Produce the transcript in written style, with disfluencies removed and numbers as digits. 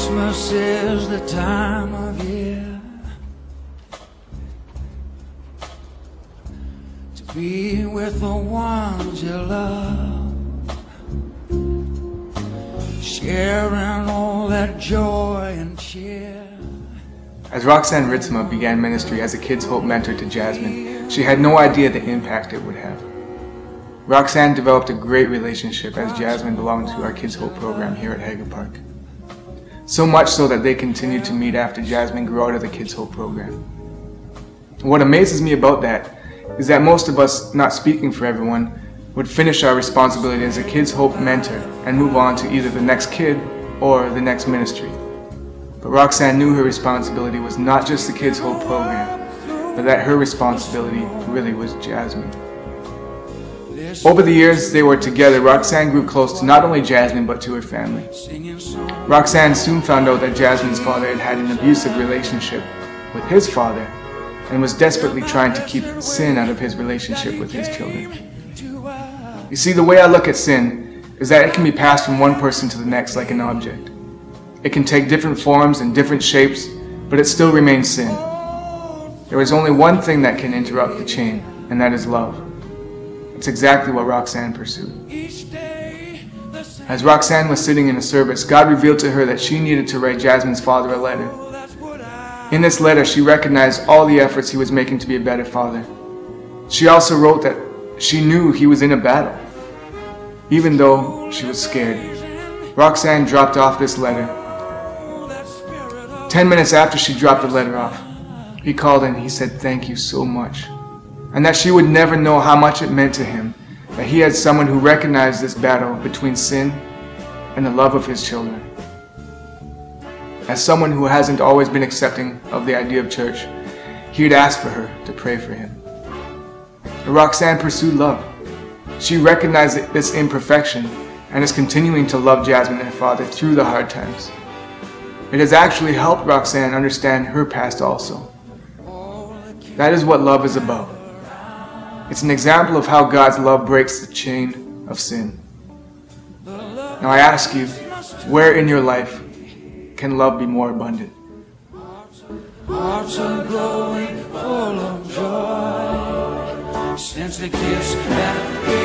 Christmas is the time of year to be with the ones you love, sharing all that joy and cheer. As Roxanne Ritzema began ministry as a Kids Hope mentor to Jasmine, she had no idea the impact it would have. Roxanne developed a great relationship as Jasmine belonged to our Kids Hope program here at Hager Park. So much so that they continued to meet after Jasmine grew out of the Kids Hope program. What amazes me about that is that most of us, not speaking for everyone, would finish our responsibility as a Kids Hope mentor and move on to either the next kid or the next ministry. But Roxanne knew her responsibility was not just the Kids Hope program, but that her responsibility really was Jasmine. Over the years they were together, Roxanne grew close to not only Jasmine but to her family. Roxanne soon found out that Jasmine's father had had an abusive relationship with his father and was desperately trying to keep sin out of his relationship with his children. You see, the way I look at sin is that it can be passed from one person to the next like an object. It can take different forms and different shapes, but it still remains sin. There is only one thing that can interrupt the chain, and that is love. It's exactly what Roxanne pursued. As Roxanne was sitting in a service, God revealed to her that she needed to write Jasmine's father a letter. In this letter, she recognized all the efforts he was making to be a better father. She also wrote that she knew he was in a battle, even though she was scared. Roxanne dropped off this letter. 10 minutes after she dropped the letter off, he called and he said thank you so much, and that she would never know how much it meant to him that he had someone who recognized this battle between sin and the love of his children. As someone who hasn't always been accepting of the idea of church, he had asked for her to pray for him. But Roxanne pursued love. She recognized this imperfection and is continuing to love Jasmine and her father through the hard times. It has actually helped Roxanne understand her past also. That is what love is about. It's an example of how God's love breaks the chain of sin. Now I ask you, where in your life can love be more abundant? Hearts are glowing, full of joy, since the kiss that